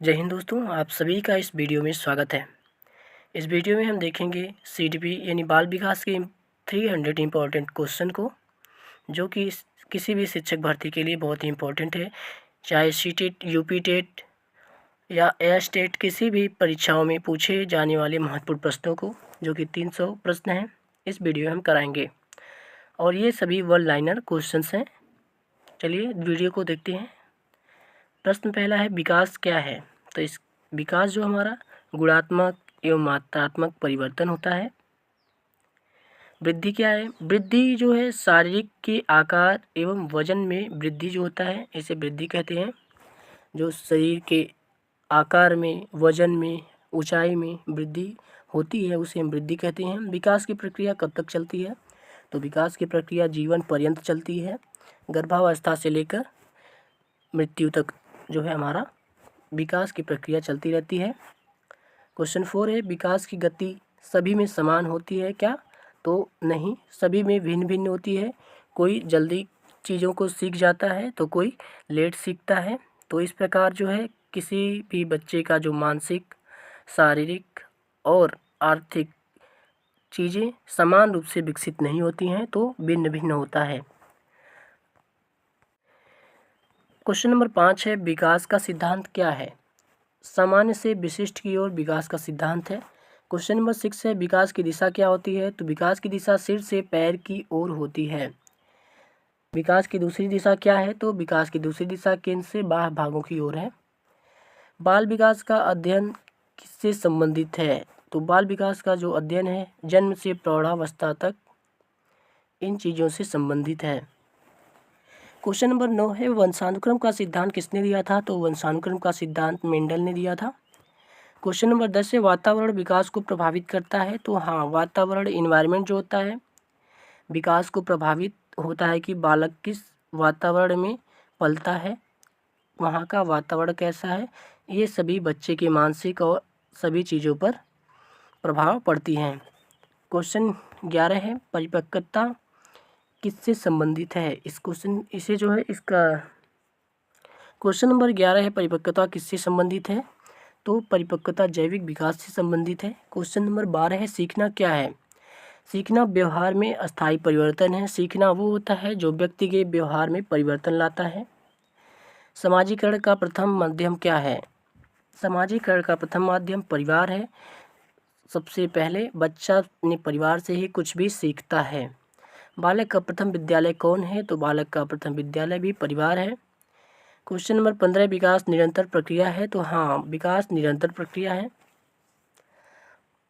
जय हिंद दोस्तों, आप सभी का इस वीडियो में स्वागत है। इस वीडियो में हम देखेंगे CDP यानी बाल विकास के 300 इम्पोर्टेंट क्वेश्चन को, जो कि किसी भी शिक्षक भर्ती के लिए बहुत ही इम्पोर्टेंट है। चाहे CTET, UP टेट या AS टेट, किसी भी परीक्षाओं में पूछे जाने वाले महत्वपूर्ण प्रश्नों को, जो कि 300 प्रश्न हैं, इस वीडियो में हम कराएंगे। और ये सभी वन लाइनर क्वेश्चन हैं। चलिए वीडियो को देखते हैं। प्रश्न पहला है, विकास क्या है? तो इस विकास जो हमारा गुणात्मक एवं मात्रात्मक परिवर्तन होता है। वृद्धि क्या है? वृद्धि जो है शारीरिक के आकार एवं वजन में वृद्धि जो होता है, इसे वृद्धि कहते हैं। जो शरीर के आकार में, वजन में, ऊंचाई में वृद्धि होती है, उसे हम वृद्धि कहते हैं। विकास की प्रक्रिया कब तक चलती है? तो विकास की प्रक्रिया जीवन पर्यंत चलती है। गर्भावस्था से लेकर मृत्यु तक जो है हमारा विकास की प्रक्रिया चलती रहती है। क्वेश्चन 4 है, विकास की गति सभी में समान होती है क्या? तो नहीं, सभी में भिन्न भिन्न होती है। कोई जल्दी चीज़ों को सीख जाता है तो कोई लेट सीखता है। तो इस प्रकार जो है किसी भी बच्चे का जो मानसिक, शारीरिक और आर्थिक चीज़ें समान रूप से विकसित नहीं होती हैं, तो भिन्न भिन्न होता है। क्वेश्चन नंबर 5 है, विकास का सिद्धांत क्या है? सामान्य से विशिष्ट की ओर विकास का सिद्धांत है। क्वेश्चन नंबर 6 है, विकास की दिशा क्या होती है? तो विकास की दिशा सिर से पैर की ओर होती है। विकास की दूसरी दिशा क्या है? तो विकास की दूसरी दिशा केंद्र से बाह्य भागों की ओर है। बाल विकास का अध्ययन किससे संबंधित है? तो बाल विकास का जो अध्ययन है, जन्म से प्रौढ़ावस्था तक इन चीज़ों से संबंधित है। क्वेश्चन नंबर 9 है, वंशानुक्रम का सिद्धांत किसने दिया था? तो वंशानुक्रम का सिद्धांत मेंडल ने दिया था। क्वेश्चन नंबर 10 है, वातावरण विकास को प्रभावित करता है? तो हाँ, वातावरण, इन्वायरमेंट जो होता है, विकास को प्रभावित होता है कि बालक किस वातावरण में पलता है, वहाँ का वातावरण कैसा है, ये सभी बच्चे के मानसिक और सभी चीज़ों पर प्रभाव पड़ती हैं। क्वेश्चन 11 है, परिपक्वता किससे संबंधित है? इसे जो है इसका क्वेश्चन नंबर 11 है, परिपक्वता किससे संबंधित है? तो परिपक्वता जैविक विकास से संबंधित है। क्वेश्चन नंबर 12 है, सीखना क्या है? सीखना व्यवहार में अस्थायी परिवर्तन है। सीखना वो होता है जो व्यक्ति के व्यवहार में परिवर्तन लाता है। समाजीकरण का प्रथम माध्यम क्या है? समाजीकरण का प्रथम माध्यम परिवार है। सबसे पहले बच्चा अपने परिवार से ही कुछ भी सीखता है। बालक का प्रथम विद्यालय कौन है? तो बालक का प्रथम विद्यालय भी परिवार है। क्वेश्चन नंबर 15, विकास निरंतर प्रक्रिया है? तो हाँ, विकास निरंतर प्रक्रिया है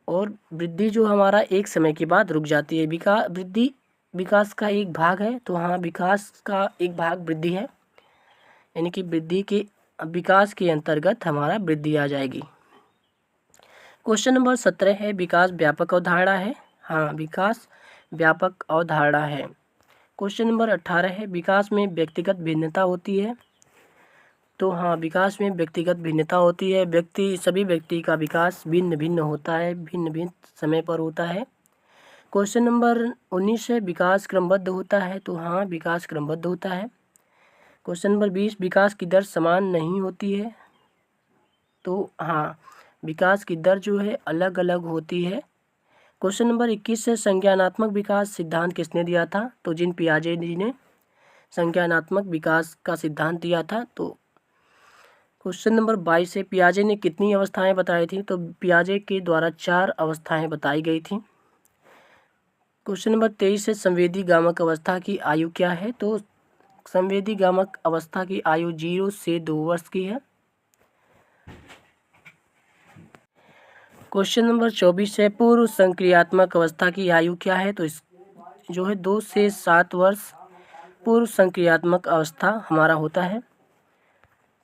और वृद्धि जो हमारा एक समय के बाद रुक जाती है। वृद्धि विकास का एक भाग है। तो हाँ, विकास का एक भाग वृद्धि है, यानी कि विकास के अंतर्गत हमारा वृद्धि आ जाएगी। क्वेश्चन नंबर 17 है, विकास व्यापक अवधारणा है? हाँ, विकास व्यापक अवधारणा है। क्वेश्चन नंबर 18 है, विकास में व्यक्तिगत भिन्नता होती है? तो हाँ, विकास में व्यक्तिगत भिन्नता होती है। सभी व्यक्ति का विकास भिन्न भिन्न होता है, भिन्न भिन्न समय पर होता है। क्वेश्चन नंबर 19 है, विकास क्रमबद्ध होता है? तो हाँ, विकास क्रमबद्ध होता है। क्वेश्चन नंबर 20, विकास की दर समान नहीं होती है? तो हाँ, विकास की दर जो है अलग अलग होती है। क्वेश्चन नंबर 21 है, संज्ञानात्मक विकास सिद्धांत किसने दिया था? तो जीन पियाजे जी ने संज्ञानात्मक विकास का सिद्धांत दिया था। तो क्वेश्चन नंबर 22 है, पियाजे ने कितनी अवस्थाएं बताई थी? तो पियाजे के द्वारा 4 अवस्थाएं बताई गई थी। क्वेश्चन नंबर 23 है, संवेदी गामक अवस्था की आयु क्या है? तो संवेदी गामक अवस्था की आयु 0 से 2 वर्ष की है। क्वेश्चन नंबर 24 है, पूर्व संक्रियात्मक अवस्था की आयु क्या है? तो इस जो है 2 से 7 वर्ष पूर्व संक्रियात्मक अवस्था हमारा होता है।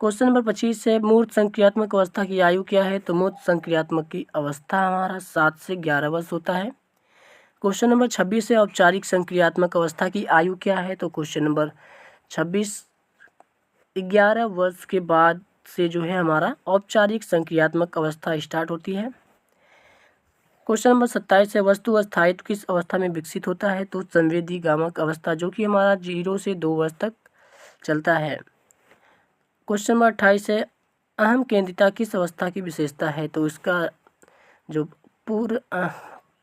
क्वेश्चन नंबर 25 है, मूर्त संक्रियात्मक अवस्था की आयु क्या है? तो मूर्त संक्रियात्मक की अवस्था हमारा 7 से 11 वर्ष होता है। क्वेश्चन नंबर 26 है, औपचारिक संक्रियात्मक अवस्था की आयु क्या है? तो क्वेश्चन नंबर 26, 11 वर्ष के बाद से जो है हमारा औपचारिक संक्रियात्मक अवस्था स्टार्ट होती है। क्वेश्चन नंबर 27 है, वस्तु अस्थायित्व किस अवस्था में विकसित होता है? तो संवेदी गामक अवस्था, जो कि हमारा 0 से 2 वर्ष तक चलता है। क्वेश्चन नंबर 28 है, अहम केंद्रिता किस अवस्था की विशेषता है? तो इसका जो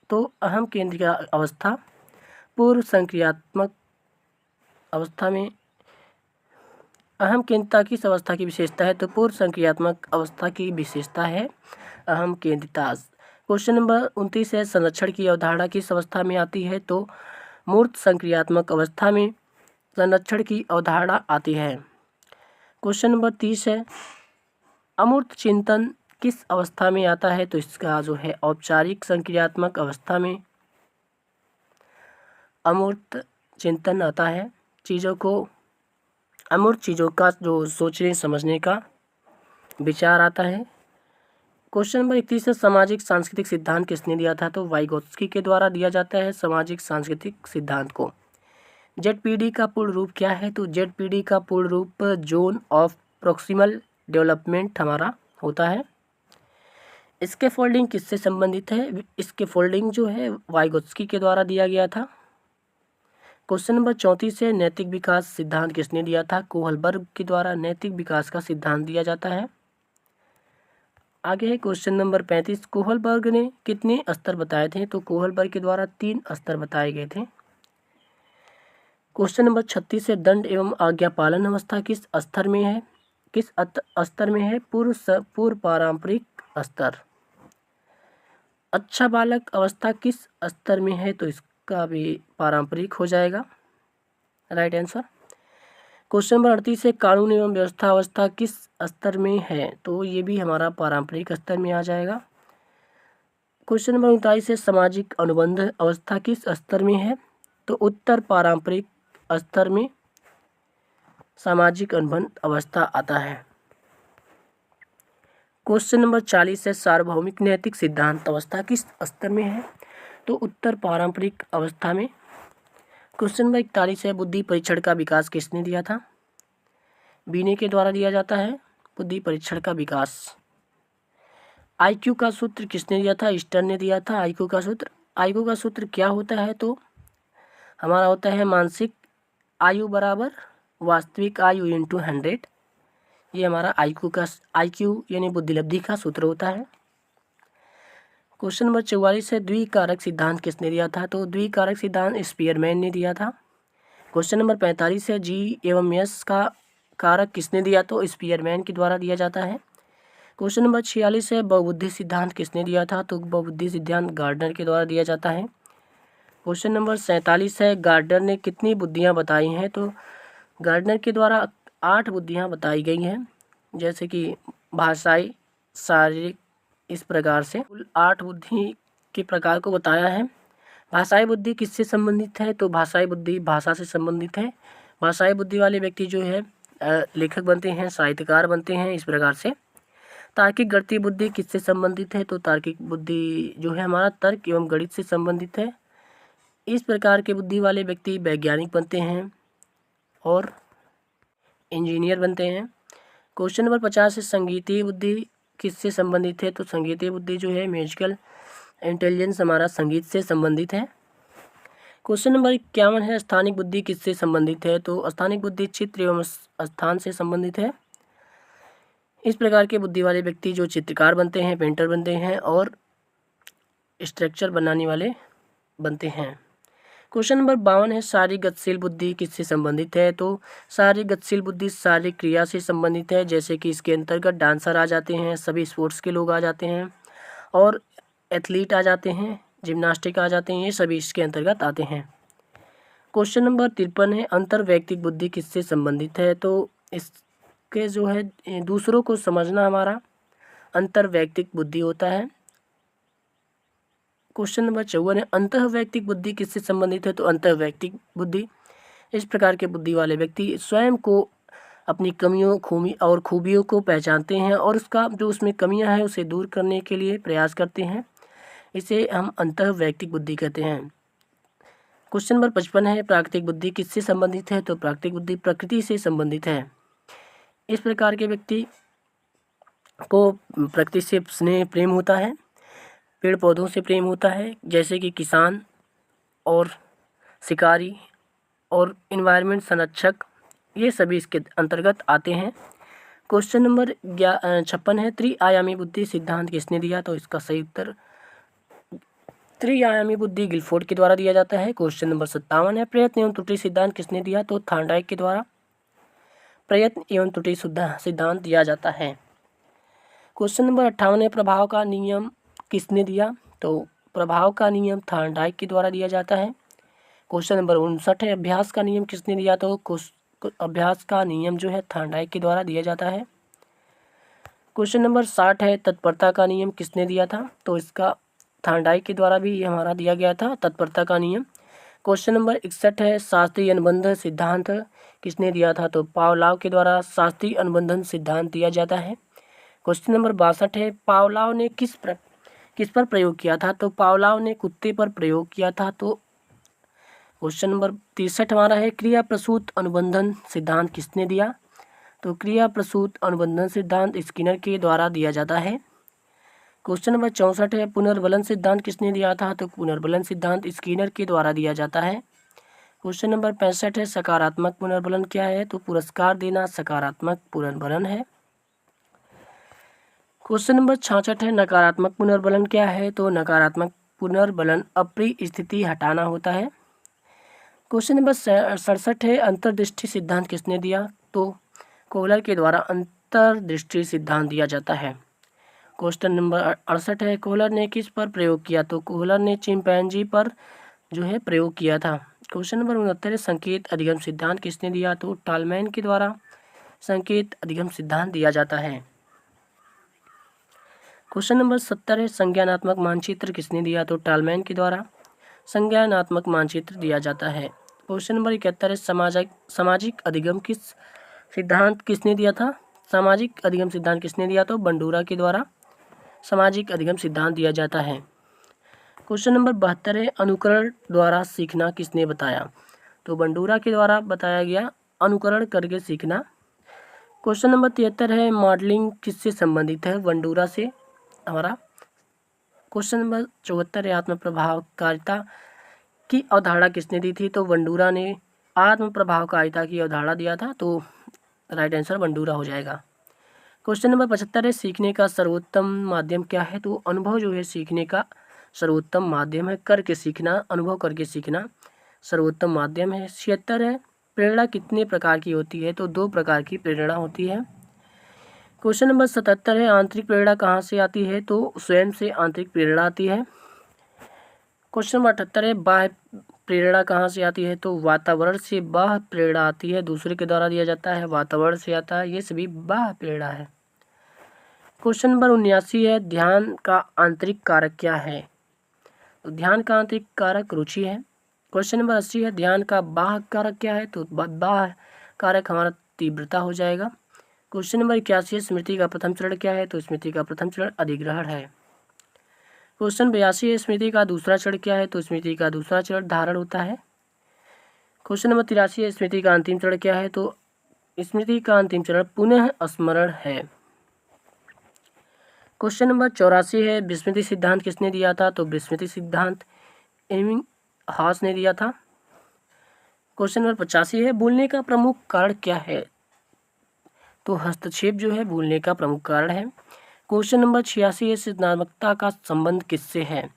तो अहम केंद्रिता अवस्था पूर्व संक्रियात्मक अवस्था में अहम केंद्रिता किस अवस्था की विशेषता है? तो पूर्व संक्रियात्मक अवस्था की विशेषता है अहम केंद्रिता। क्वेश्चन नंबर 29 है, संरक्षण की अवधारणा किस अवस्था में आती है? तो मूर्त संक्रियात्मक अवस्था में संरक्षण की अवधारणा आती है। क्वेश्चन नंबर 30 है, अमूर्त चिंतन किस अवस्था में आता है? तो इसका जो है औपचारिक संक्रियात्मक अवस्था में अमूर्त चिंतन आता है। अमूर्त चीज़ों का जो सोचने समझने का विचार आता है। क्वेश्चन नंबर 31 है, सामाजिक सांस्कृतिक सिद्धांत किसने दिया था? तो वाइगोत्स्की के द्वारा दिया जाता है सामाजिक सांस्कृतिक सिद्धांत को। जेडपीडी का पूर्ण रूप क्या है? तो जेडपीडी का पूर्ण रूप जोन ऑफ प्रोक्सिमल डेवलपमेंट हमारा होता है। इसके फोल्डिंग किससे संबंधित है? इसके फोल्डिंग जो है वाइगोत्स्की के द्वारा दिया गया था। क्वेश्चन नंबर 34 है, नैतिक विकास सिद्धांत किसने दिया था? कोहलबर्ग के द्वारा नैतिक विकास का सिद्धांत दिया जाता है। आगे है क्वेश्चन नंबर 35, कोहलबर्ग ने कितने स्तर बताए थे? तो कोहलबर्ग के द्वारा 3 स्तर बताए गए थे। क्वेश्चन नंबर 36 है, दंड एवं आज्ञा पालन अवस्था किस स्तर में है? किस स्तर में है? पूर्व पारंपरिक स्तर। अच्छा बालक अवस्था किस स्तर में है? तो इसका भी पारंपरिक हो जाएगा राइट आंसर। क्वेश्चन नंबर 38 है, कानून एवं व्यवस्था अवस्था किस स्तर में है? तो ये भी हमारा पारंपरिक स्तर में आ जाएगा। क्वेश्चन नंबर 39 है, सामाजिक अनुबंध अवस्था किस स्तर में है? तो उत्तर पारंपरिक स्तर में सामाजिक अनुबंध अवस्था आता है। क्वेश्चन नंबर 40 है, सार्वभौमिक नैतिक सिद्धांत अवस्था किस स्तर में है? तो उत्तर पारंपरिक अवस्था में। क्वेश्चन नंबर 41 है, बुद्धि परीक्षण का विकास किसने दिया था? बीने के द्वारा दिया जाता है बुद्धि परीक्षण का विकास। आईक्यू का सूत्र किसने दिया था? स्टर्न ने दिया था आईक्यू का सूत्र। आईक्यू का सूत्र क्या होता है? तो हमारा होता है मानसिक आयु बराबर वास्तविक आयु इंटू 100। ये हमारा आईक्यू यानी बुद्धिलब्धि का सूत्र होता है। क्वेश्चन नंबर 44 है, द्विकारक सिद्धांत किसने दिया था? तो द्विकारक सिद्धांत स्पीयरमैन ने दिया था। क्वेश्चन नंबर 45 है, जी एवं यस का कारक किसने दिया? तो स्पीयरमैन के द्वारा दिया जाता है। क्वेश्चन नंबर 46 है, बहुबुद्धि सिद्धांत किसने दिया था? तो बहुबुद्धि सिद्धांत गार्डनर के द्वारा दिया जाता है। क्वेश्चन नंबर 47 है, गार्डनर ने कितनी बुद्धियाँ बताई हैं? तो गार्डनर के द्वारा 8 बुद्धियाँ बताई गई हैं, जैसे कि भाषाई, शारीरिक, इस प्रकार से कुल 8 बुद्धि के प्रकार को बताया है। भाषाई बुद्धि किससे संबंधित है? तो भाषाई बुद्धि भाषा से संबंधित है। भाषाई बुद्धि वाले व्यक्ति जो है लेखक बनते हैं, साहित्यकार बनते हैं, इस प्रकार से। तार्किक गणितीय बुद्धि किससे संबंधित है? तो तार्किक बुद्धि जो है हमारा तर्क एवं गणित से संबंधित है। इस प्रकार के बुद्धि वाले व्यक्ति वैज्ञानिक बनते हैं और इंजीनियर बनते हैं। क्वेश्चन नंबर 50 है, संगीतीय बुद्धि किससे संबंधित है? तो संगीतीय बुद्धि जो है म्यूजिकल इंटेलिजेंस हमारा संगीत से संबंधित है। क्वेश्चन नंबर 51 है, स्थानिक बुद्धि किससे संबंधित है? तो स्थानिक बुद्धि चित्र एवं स्थान से संबंधित है। इस प्रकार के बुद्धि वाले व्यक्ति जो चित्रकार बनते हैं, पेंटर बनते हैं और स्ट्रक्चर बनाने वाले बनते हैं। क्वेश्चन नंबर 52 है, शारीरिक गतिशील बुद्धि किससे संबंधित है? तो शारीरिक गतिशील बुद्धि शारीरिक क्रिया से संबंधित है, जैसे कि इसके अंतर्गत डांसर आ जाते हैं, सभी स्पोर्ट्स के लोग आ जाते हैं और एथलीट आ जाते हैं, जिम्नास्टिक आ जाते हैं, ये सभी इसके अंतर्गत आते हैं। क्वेश्चन नंबर 53 है, अंतर्वैयक्तिक बुद्धि किससे संबंधित है? तो इसके जो है दूसरों को समझना हमारा अंतर्वैयक्तिक बुद्धि होता है। क्वेश्चन नंबर 54 है, अंतर्वैयक्तिक बुद्धि किससे संबंधित है? तो अंतर्वैयक्तिक बुद्धि इस प्रकार के बुद्धि वाले व्यक्ति स्वयं को अपनी कमियों और खूबियों को पहचानते हैं और उसका जो उसमें कमियां हैं उसे दूर करने के लिए प्रयास करते हैं। इसे हम अंतर्वैयक्तिक बुद्धि कहते हैं। क्वेश्चन नंबर 55 है, प्राकृतिक बुद्धि किससे संबंधित है? तो प्राकृतिक बुद्धि प्रकृति से संबंधित है। इस प्रकार के व्यक्ति को प्रकृति से स्नेह प्रेम होता है, पेड़ पौधों से प्रेम होता है, जैसे कि किसान और शिकारी और इन्वायरमेंट संरक्षक, ये सभी इसके अंतर्गत आते हैं। क्वेश्चन नंबर 56 है, त्रिआयामी बुद्धि सिद्धांत किसने दिया? तो इसका सही उत्तर त्रिआयामी बुद्धि गिलफोर्ड के द्वारा दिया जाता है। क्वेश्चन नंबर 57 है, प्रयत्न एवं त्रुटि सिद्धांत किसने दिया? तो थॉर्नडाइक के द्वारा प्रयत्न एवं त्रुटि सिद्धांत दिया जाता है। क्वेश्चन नंबर 58 है, प्रभाव का नियम किसने दिया? तो प्रभाव का नियम थॉर्नडाइक के द्वारा दिया जाता है। क्वेश्चन नंबर 59 है, अभ्यास का नियम किसने दिया? तो अभ्यास का नियम जो है थॉर्नडाइक के द्वारा दिया जाता है। क्वेश्चन नंबर 60 है, तत्परता का नियम किसने दिया था? तो इसका थॉर्नडाइक के द्वारा भी ये हमारा दिया गया था, तत्परता का नियम। क्वेश्चन नंबर 61 है, शास्त्रीय अनुबंध सिद्धांत किसने दिया था? तो पावलाव के द्वारा शास्त्रीय अनुबंधन सिद्धांत दिया जाता है। क्वेश्चन नंबर 62 है, पावलाव ने किस पर प्रयोग किया था? तो पावलाव ने कुत्ते पर प्रयोग किया था। तो क्वेश्चन नंबर 63 हमारा है, क्रिया प्रसूत अनुबंधन सिद्धांत किसने दिया? तो क्रिया प्रसूत अनुबंधन सिद्धांत स्किनर के द्वारा दिया जाता है। क्वेश्चन नंबर 64 है, पुनर्बलन सिद्धांत किसने दिया था? तो पुनर्बलन सिद्धांत स्किनर के द्वारा दिया जाता है। क्वेश्चन नंबर 65 है, सकारात्मक पुनर्बलन क्या है? तो पुरस्कार देना सकारात्मक पुनर्बलन है। क्वेश्चन नंबर 66 है, नकारात्मक पुनर्बलन क्या है? तो नकारात्मक पुनर्बलन अप्रिय स्थिति हटाना होता है। क्वेश्चन नंबर 67 है, अंतर्दृष्टि सिद्धांत किसने दिया? तो कोहलर के द्वारा अंतर्दृष्टि सिद्धांत दिया जाता है। क्वेश्चन नंबर 68 है, कोहलर ने किस पर प्रयोग किया? तो कोहलर ने चिंपैंजी पर जो है प्रयोग किया था। क्वेश्चन नंबर 69 है, संकेत अधिगम सिद्धांत किसने दिया? तो टालमैन के द्वारा संकेत अधिगम सिद्धांत दिया जाता है। क्वेश्चन नंबर 70 है, संज्ञानात्मक मानचित्र किसने दिया? तो टालमैन के द्वारा संज्ञानात्मक मानचित्र दिया जाता है। क्वेश्चन नंबर 71 है, सामाजिक अधिगम सिद्धांत किसने दिया था? सामाजिक अधिगम सिद्धांत किसने दिया? तो बंडूरा के द्वारा सामाजिक अधिगम सिद्धांत दिया जाता है। क्वेश्चन नंबर 72 है, अनुकरण द्वारा सीखना किसने बताया? तो बंडूरा के द्वारा बताया गया अनुकरण करके सीखना। क्वेश्चन नंबर 73 है, मॉडलिंग किससे संबंधित है? बंडूरा से हमारा। क्वेश्चन नंबर 74 है, आत्म प्रभावकारिता की अवधारणा किसने दी थी? तो बंडूरा ने आत्म प्रभावकारिता की अवधारणा दिया था। तो राइट आंसर बंडूरा हो जाएगा। क्वेश्चन नंबर 75 है, सीखने का सर्वोत्तम माध्यम क्या है? तो अनुभव जो है सीखने का सर्वोत्तम माध्यम है। करके सीखना, अनुभव करके सीखना सर्वोत्तम माध्यम है। 76 है, प्रेरणा कितने प्रकार की होती है? तो 2 प्रकार की प्रेरणा होती है। क्वेश्चन नंबर 77 है, आंतरिक प्रेरणा कहाँ से आती है? तो स्वयं से आंतरिक प्रेरणा आती है। क्वेश्चन नंबर 78 है, बाह्य प्रेरणा कहाँ से आती है? तो वातावरण से बाह्य प्रेरणा आती है, दूसरे के द्वारा दिया जाता है, वातावरण से आता है, ये सभी बाह्य प्रेरणा है। क्वेश्चन नंबर 79 है, ध्यान का आंतरिक कारक क्या है? तो ध्यान का आंतरिक कारक रुचि है। क्वेश्चन नंबर 80 है, ध्यान का बाह्य कारक क्या है? तो बाह्य कारक हमारा तीव्रता हो जाएगा। क्वेश्चन नंबर 81 है, स्मृति का प्रथम चरण क्या है? तो स्मृति का प्रथम चरण अधिग्रहण है। क्वेश्चन 82 है, स्मृति का दूसरा चरण क्या है? तो स्मृति का दूसरा चरण धारण होता है। क्वेश्चन नंबर 83 है, स्मृति का अंतिम चरण क्या है? तो स्मृति का अंतिम चरण पुनः स्मरण है। क्वेश्चन नंबर 84 है, विस्मृति सिद्धांत किसने दिया था? तो विस्मृति सिद्धांत एबिंगहॉस ने दिया था। क्वेश्चन नंबर 85 है, भूलने का प्रमुख कारण क्या है? तो हस्तक्षेप जो है भूलने का प्रमुख कारण है। क्वेश्चन नंबर 86 है, सृजनात्मकता का संबंध किससे है?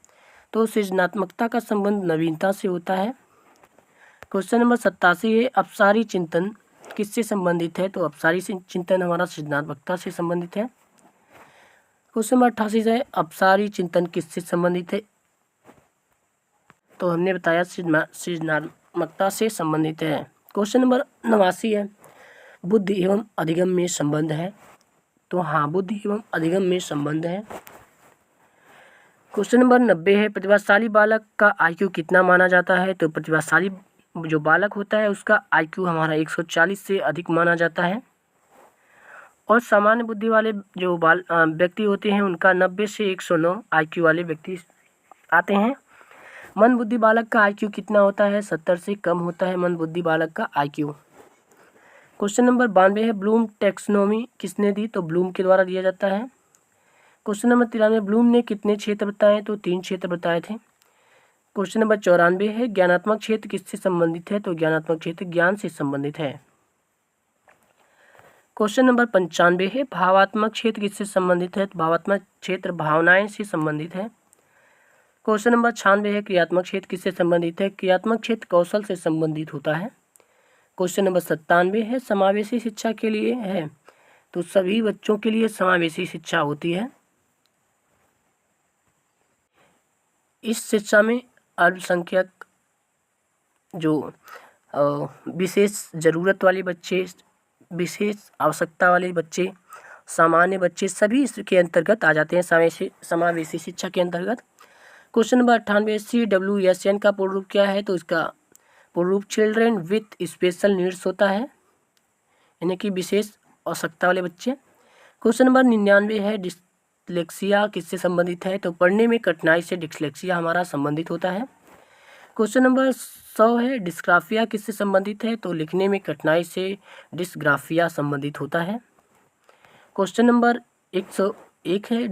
तो सृजनात्मकता का संबंध नवीनता से होता है। क्वेश्चन नंबर 87 है, अपसारी चिंतन किससे संबंधित है? तो अपसारी चिंतन हमारा सृजनात्मकता से संबंधित है। क्वेश्चन नंबर 88 है, अपसारी चिंतन किससे संबंधित है? तो हमने बताया सृजनात्मकता से संबंधित है। क्वेश्चन नंबर 89 है, बुद्धि एवं अधिगम में संबंध है? तो हाँ, बुद्धि एवं अधिगम में संबंध है। क्वेश्चन नंबर 90 है, प्रतिभाशाली बालक का IQ कितना माना जाता है? तो प्रतिभाशाली जो बालक होता है उसका IQ हमारा 140 से अधिक माना जाता है। और सामान्य बुद्धि वाले जो व्यक्ति होते हैं उनका 90 से 109 IQ वाले व्यक्ति आते हैं। मंद बुद्धि बालक का IQ कितना होता है? 70 से कम होता है मंद बुद्धि बालक का IQ। क्वेश्चन नंबर 92 है, ब्लूम टैक्सोनॉमी किसने दी? तो ब्लूम के द्वारा दिया जाता है। क्वेश्चन नंबर 93, ब्लूम ने कितने क्षेत्र बताए? तो 3 क्षेत्र बताए थे। क्वेश्चन नंबर 94 है, ज्ञानात्मक क्षेत्र किससे संबंधित है? तो ज्ञानात्मक क्षेत्र ज्ञान से संबंधित है। क्वेश्चन नंबर 95 है, भावात्मक क्षेत्र किससे संबंधित है? तो भावात्मक क्षेत्र भावनाएं से संबंधित है। क्वेश्चन नंबर 96 है, क्रियात्मक क्षेत्र किससे संबंधित है? क्रियात्मक क्षेत्र कौशल से संबंधित होता है। क्वेश्चन नंबर 97 है, समावेशी शिक्षा के लिए है, तो सभी बच्चों के लिए समावेशी शिक्षा होती है। इस शिक्षा में अल्पसंख्यक, जो विशेष ज़रूरत वाले बच्चे, विशेष आवश्यकता वाले बच्चे, सामान्य बच्चे, सभी इसके अंतर्गत आ जाते हैं समावेशी शिक्षा के अंतर्गत। क्वेश्चन नंबर 98, CWSN का पूर्ण रूप क्या है? तो इसका पूर्ण रूप चिल्ड्रेन विथ स्पेशल नीड्स होता है, यानी कि विशेष आवश्यकता वाले बच्चे। क्वेश्चन नंबर 99 है, डिस्लेक्सिया किससे संबंधित है? तो पढ़ने में कठिनाई से डिस्लेक्सिया हमारा संबंधित होता है। क्वेश्चन नंबर 100 है, डिस्ग्राफिया किससे संबंधित है? तो लिखने में कठिनाई से डिस्ग्राफिया संबंधित होता है। क्वेश्चन नंबर 101 है,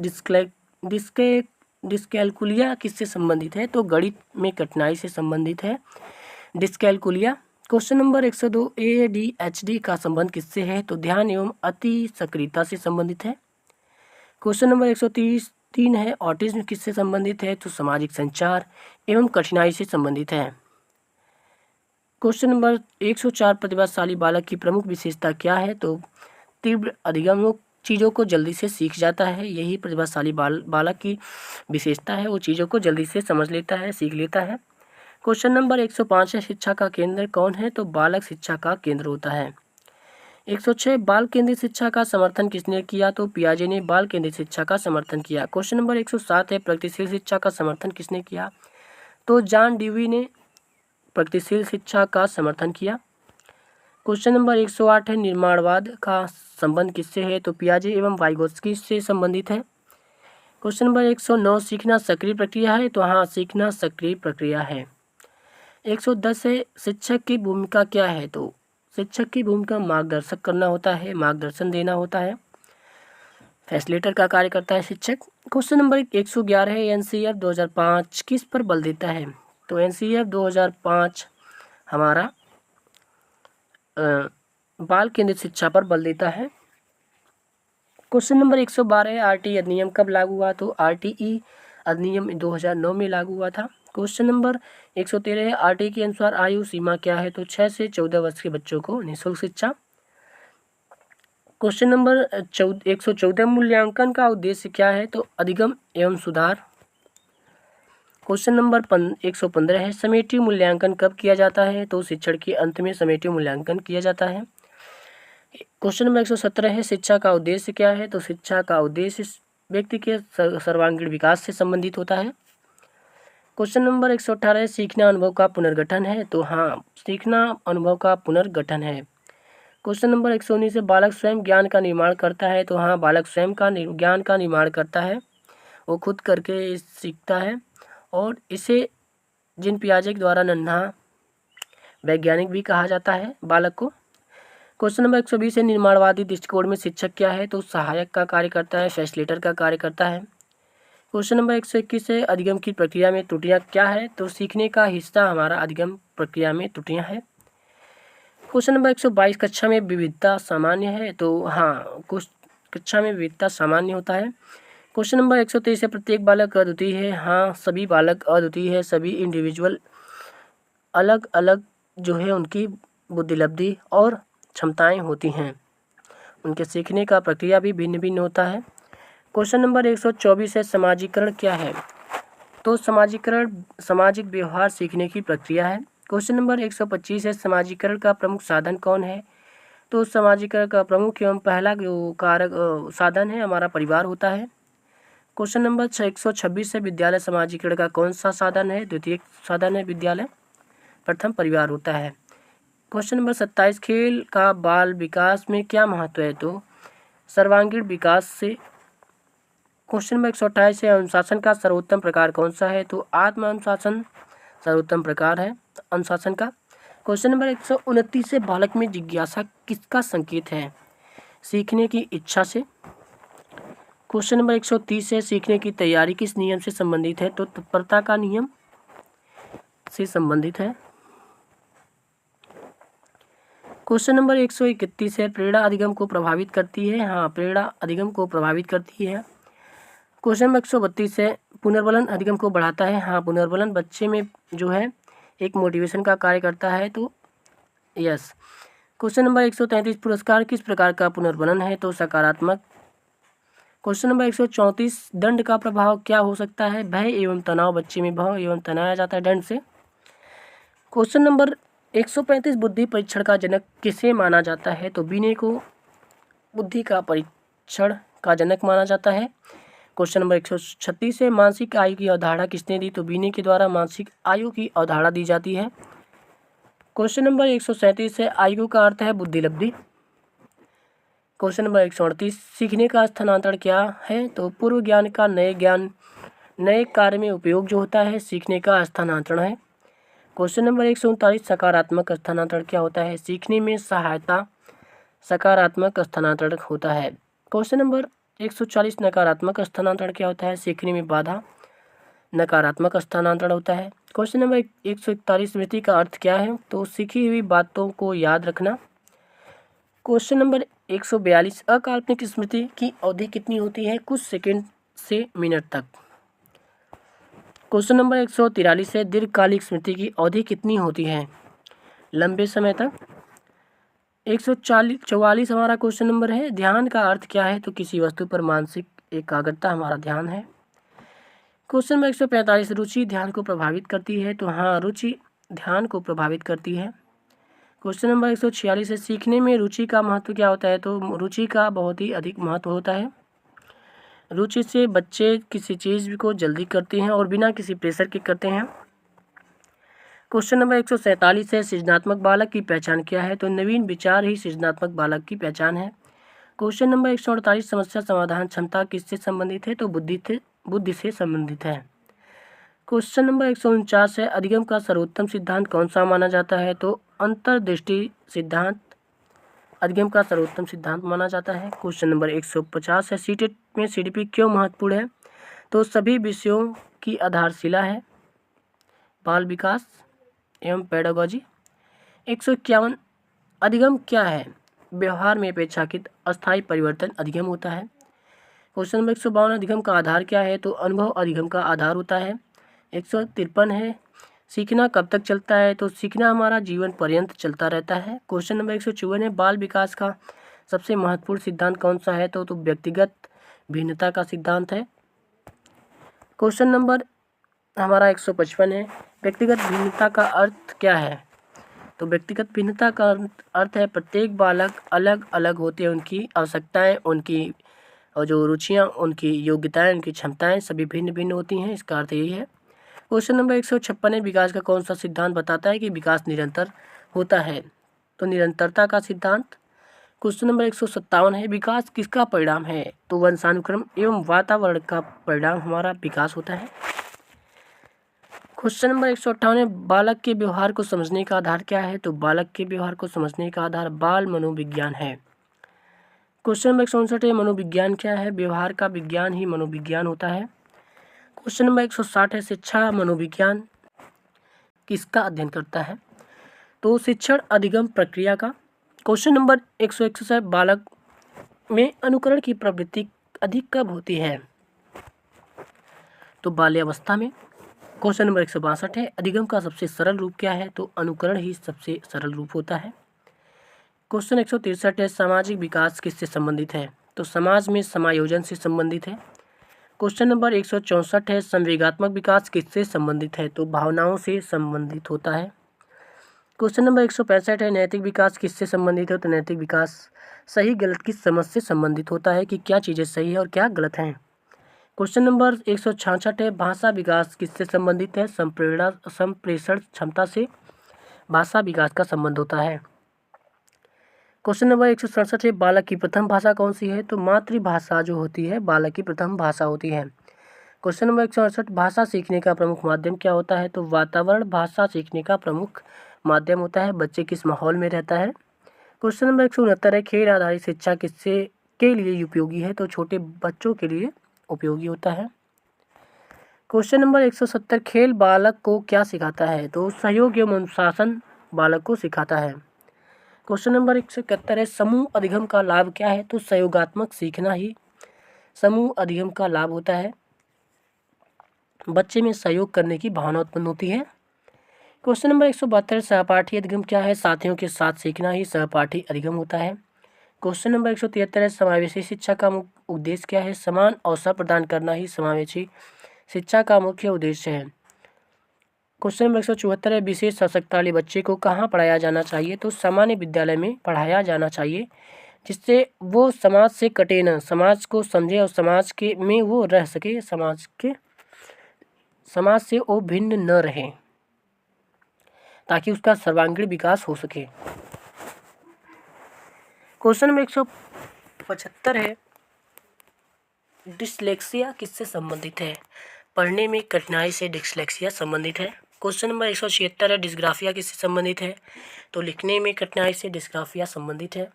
डिस्कैलकुलिया किससे संबंधित है? तो गणित में कठिनाई से संबंधित है डिस्कैलकुलिया। क्वेश्चन नंबर 102, ADHD का संबंध किससे है? तो ध्यान एवं अति सक्रियता से संबंधित है। क्वेश्चन नंबर 133 है, ऑटिज्म किससे संबंधित है? तो सामाजिक संचार एवं कठिनाई से संबंधित है। क्वेश्चन नंबर 104, प्रतिभाशाली बालक की प्रमुख विशेषता क्या है? तो तीव्र अधिगम, चीज़ों को जल्दी से सीख जाता है, यही प्रतिभाशाली बालक की विशेषता है, वो चीज़ों को जल्दी से समझ लेता है, सीख लेता है। क्वेश्चन नंबर 105 है, शिक्षा का केंद्र कौन है? तो बालक शिक्षा का केंद्र होता है। 106, बाल केंद्रित शिक्षा का समर्थन किसने किया? तो पियाजे ने बाल केंद्रित शिक्षा का समर्थन किया। क्वेश्चन नंबर 107 है, प्रगतिशील शिक्षा का समर्थन किसने किया? तो जॉन डेवी ने प्रगतिशील शिक्षा का समर्थन किया। क्वेश्चन नंबर 108 है, निर्माणवाद का संबंध किससे है? तो पियाजे एवं वाइगोत्स्की से संबंधित है। क्वेश्चन नंबर 109, सीखना सक्रिय प्रक्रिया है? तो हाँ, सीखना सक्रिय प्रक्रिया है। 110 है, शिक्षक की भूमिका क्या है? तो शिक्षक की भूमिका मार्गदर्शक करना होता है, मार्गदर्शन देना होता है, फैसिलिटेटर का कार्य करता है शिक्षक। क्वेश्चन नंबर 111 है, NCF 2005 किस पर बल देता है? तो NCF 2005 हमारा बाल केंद्रित शिक्षा पर बल देता है। क्वेश्चन नंबर 112 है, RTE अधिनियम कब लागू हुआ? तो RTE अधिनियम 2009 में लागू हुआ था। क्वेश्चन नंबर 113 है, RTE के अनुसार आयु सीमा क्या है? तो 6 से 14 वर्ष के बच्चों को निःशुल्क शिक्षा। क्वेश्चन नंबर 114, मूल्यांकन का उद्देश्य क्या है? तो अधिगम एवं सुधार। क्वेश्चन नंबर 115 है, समेटिव मूल्यांकन कब किया जाता है? तो शिक्षण के अंत में समेटिव मूल्यांकन किया जाता है। क्वेश्चन नंबर 117 है, शिक्षा का उद्देश्य क्या है? तो शिक्षा का उद्देश्य व्यक्ति के सर्वांगीण विकास से संबंधित होता है। क्वेश्चन नंबर 118 है, सीखना अनुभव का पुनर्गठन है? तो हाँ, सीखना अनुभव का पुनर्गठन है। क्वेश्चन नंबर 119 है, बालक स्वयं ज्ञान का निर्माण करता है? तो हाँ, बालक स्वयं का ज्ञान का निर्माण करता है, वो खुद करके सीखता है, और इसे जिन पियाजे के द्वारा नन्हा वैज्ञानिक भी कहा जाता है बालक को। क्वेश्चन नंबर 120 है, निर्माणवादी दृष्टिकोण में शिक्षक क्या है? तो सहायक का कार्य करता है, फैसिलिटेटर का कार्य करता है। क्वेश्चन नंबर 121 है, अधिगम की प्रक्रिया में त्रुटियां क्या है? तो सीखने का हिस्सा हमारा अधिगम प्रक्रिया में त्रुटियां है। क्वेश्चन नंबर 122, कक्षा में विविधता सामान्य है? तो हाँ, कुछ कक्षा में विविधता सामान्य होता है। क्वेश्चन नंबर 123 है, प्रत्येक बालक अद्वितीय है? हाँ, सभी बालक अद्वितीय है, सभी इंडिविजुअल अलग अलग जो है उनकी बुद्धिलब्धि और क्षमताएं होती हैं, उनके सीखने का प्रक्रिया भी भिन्न भिन्न होता है। क्वेश्चन नंबर 124 है, समाजीकरण क्या है? तो समाजीकरण सामाजिक व्यवहार सीखने की प्रक्रिया है। क्वेश्चन नंबर 125 है, समाजीकरण का प्रमुख साधन कौन है? तो समाजीकरण का प्रमुख एवं पहला जो कारक साधन है हमारा परिवार होता है। क्वेश्चन नंबर 126 है, विद्यालय समाजीकरण का कौन सा साधन है? द्वितीय साधन है विद्यालय, प्रथम परिवार होता है। क्वेश्चन नंबर 27, खेल का बाल विकास में क्या महत्व है? तो सर्वांगीण विकास से। क्वेश्चन नंबर 128 है, अनुशासन का सर्वोत्तम प्रकार कौन सा है? तो आत्म अनुशासन सर्वोत्तम प्रकार है अनुशासन का। क्वेश्चन नंबर 129 है, बालक में जिज्ञासा किसका संकेत है? सीखने की इच्छा से। क्वेश्चन नंबर 130 है, सीखने की तैयारी किस नियम से संबंधित है? तो तत्परता का नियम से संबंधित है। क्वेश्चन नंबर 131 है, प्रेरणा अधिगम को प्रभावित करती है। हाँ, प्रेरणा अधिगम को प्रभावित करती है। क्वेश्चन नंबर 132 है, पुनर्बलन अधिगम को बढ़ाता है। हाँ, पुनर्बलन बच्चे में जो है एक मोटिवेशन का कार्य करता है, तो यस। क्वेश्चन नंबर 133, पुरस्कार किस प्रकार का पुनर्बलन है? तो सकारात्मक। क्वेश्चन नंबर 134, दंड का प्रभाव क्या हो सकता है? भय एवं तनाव, बच्चे में भय एवं तनाव आ जाता है दंड से। क्वेश्चन नंबर 135, बुद्धि परीक्षण का जनक किसे माना जाता है? तो बीने को बुद्धि का परीक्षण का जनक माना जाता है। क्वेश्चन नंबर 136 है, मानसिक आयु की अवधारणा किसने दी? तो बीने के द्वारा मानसिक आयु की अवधारणा दी जाती है। क्वेश्चन नंबर 137 है, आयु का अर्थ है बुद्धिलब्धि। क्वेश्चन नंबर 138, सीखने का स्थानांतरण क्या है? तो पूर्व ज्ञान का नए कार्य में उपयोग जो होता है, सीखने का स्थानांतरण है। क्वेश्चन नंबर 139, सकारात्मक स्थानांतरण क्या होता है? सीखने में सहायता, सकारात्मक स्थानांतरण होता है। क्वेश्चन नंबर 140, नकारात्मक स्थानांतरण क्या होता है? सीखने में बाधा, नकारात्मक स्थानांतरण होता है। क्वेश्चन नंबर 141, स्मृति का अर्थ क्या है? तो सीखी हुई बातों को याद रखना। क्वेश्चन नंबर 142, अकाल्पनिक स्मृति की अवधि कितनी होती है? कुछ सेकंड से मिनट तक। क्वेश्चन नंबर 143 है, दीर्घकालिक स्मृति की अवधि कितनी होती है? लंबे समय तक। 144 हमारा क्वेश्चन नंबर है, ध्यान का अर्थ क्या है? तो किसी वस्तु पर मानसिक एकाग्रता हमारा ध्यान है। क्वेश्चन नंबर 145, रुचि ध्यान को प्रभावित करती है? तो हाँ, रुचि ध्यान को प्रभावित करती है। क्वेश्चन नंबर 146 है, सीखने में रुचि का महत्व क्या होता है? तो रुचि का बहुत ही अधिक महत्व होता है। रुचि से बच्चे किसी चीज़ को जल्दी करते हैं और बिना किसी प्रेशर के करते हैं। क्वेश्चन नंबर 147 है, सृजनात्मक बालक की पहचान क्या है? तो नवीन विचार ही सृजनात्मक बालक की पहचान है। क्वेश्चन नंबर 148, समस्या समाधान क्षमता किससे संबंधित है? तो बुद्धि से संबंधित है। क्वेश्चन नंबर 149 है, अधिगम का सर्वोत्तम सिद्धांत कौन सा माना जाता है? तो अंतर्दृष्टि सिद्धांत अधिगम का सर्वोत्तम सिद्धांत माना जाता है। क्वेश्चन नंबर 150 है, सीटेट में सीडीपी क्यों महत्वपूर्ण है? तो सभी विषयों की आधारशिला है, बाल विकास एवं पेडागोजी। 151, अधिगम क्या है? व्यवहार में अपेक्षाकृत अस्थायी परिवर्तन अधिगम होता है। क्वेश्चन नंबर 152, अधिगम का आधार क्या है? तो अनुभव अधिगम का आधार होता है। 153 है, सीखना कब तक चलता है? तो सीखना हमारा जीवन पर्यंत चलता रहता है। क्वेश्चन नंबर 154 है, बाल विकास का सबसे महत्वपूर्ण सिद्धांत कौन सा है? तो व्यक्तिगत भिन्नता का सिद्धांत है। क्वेश्चन नंबर हमारा 155 है, व्यक्तिगत भिन्नता का अर्थ क्या है? तो व्यक्तिगत भिन्नता का अर्थ है प्रत्येक बालक अलग अलग होते हैं, उनकी आवश्यकताएं, उनकी और जो रुचियां, उनकी योग्यताएं, उनकी क्षमताएं सभी भिन्न भिन्न होती हैं, इसका अर्थ यही है। क्वेश्चन नंबर 156 है, विकास का कौन सा सिद्धांत बताता है कि विकास निरंतर होता है? तो निरंतरता का सिद्धांत। क्वेश्चन नंबर 157 है, विकास किसका परिणाम है? तो वंशानुक्रम एवं वातावरण का परिणाम हमारा विकास होता है। क्वेश्चन नंबर 158 है, बालक के व्यवहार को समझने का आधार क्या है? तो बालक के व्यवहार को समझने का आधार बाल मनोविज्ञान है। क्वेश्चन नंबर 159 है, मनोविज्ञान क्या है? व्यवहार का विज्ञान ही मनोविज्ञान होता है। क्वेश्चन नंबर 160 है, शिक्षा मनोविज्ञान किसका अध्ययन करता है? तो शिक्षण अधिगम प्रक्रिया का। क्वेश्चन नंबर 161 है, बालक में अनुकरण की प्रवृत्ति अधिक कब होती है? तो बाल्यावस्था में। क्वेश्चन नंबर 162 है, अधिगम का सबसे सरल रूप क्या है? तो अनुकरण ही सबसे सरल रूप होता है। क्वेश्चन 163 है, सामाजिक विकास किससे संबंधित है? तो समाज में समायोजन से संबंधित है। क्वेश्चन नंबर 164 है, संवेगात्मक विकास किससे संबंधित है? तो भावनाओं से संबंधित होता है। क्वेश्चन नंबर 165 है, नैतिक विकास किससे संबंधित है? तो नैतिक विकास सही गलत की समझ से संबंधित होता है कि क्या चीज़ें सही है और क्या गलत हैं। क्वेश्चन नंबर 166 है, भाषा विकास किससे संबंधित है? संप्रेषण क्षमता से भाषा विकास का संबंध होता है। क्वेश्चन नंबर 167 है, बालक की प्रथम भाषा कौन सी है? तो मातृभाषा जो होती है बालक की प्रथम भाषा होती है। क्वेश्चन नंबर 168, भाषा सीखने का प्रमुख माध्यम क्या होता है? तो वातावरण भाषा सीखने का प्रमुख माध्यम होता है, बच्चे किस माहौल में रहता है। क्वेश्चन नंबर 169 है, खेल आधारित शिक्षा किससे के लिए उपयोगी है? तो छोटे बच्चों के लिए उपयोगी होता है। क्वेश्चन नंबर 170, खेल बालक को क्या सिखाता है? तो सहयोग एवं अनुशासन बालक को सिखाता है। क्वेश्चन नंबर 171 है, समूह अधिगम का लाभ क्या है? तो सहयोगात्मक सीखना ही समूह अधिगम का लाभ होता है। बच्चे में सहयोग करने की भावना उत्पन्न होती है। क्वेश्चन नंबर 172, सहपाठी अधिगम क्या है? साथियों के साथ सीखना ही सहपाठी अधिगम होता है। क्वेश्चन नंबर 173 है, समावेशी शिक्षा का मुख्य उद्देश्य क्या है? समान अवसर प्रदान करना ही समावेशी शिक्षा का मुख्य उद्देश्य है। क्वेश्चन नंबर 174 है, विशेष आवश्यकता वाले बच्चे को कहाँ पढ़ाया जाना चाहिए? तो सामान्य विद्यालय में पढ़ाया जाना चाहिए, जिससे वो समाज से कटे न, समाज को समझे और समाज के में वो रह सके, समाज से वो भिन्न न रहे, ताकि उसका सर्वांगीण विकास हो सके। क्वेश्चन नंबर 175 है, डिसलेक्सिया किससे संबंधित है? पढ़ने में कठिनाई से डिसलेक्सिया संबंधित है। क्वेश्चन नंबर 176 है, डिस्ग्राफिया किससे संबंधित है? तो लिखने में कठिनाई से डिस्ग्राफिया संबंधित है।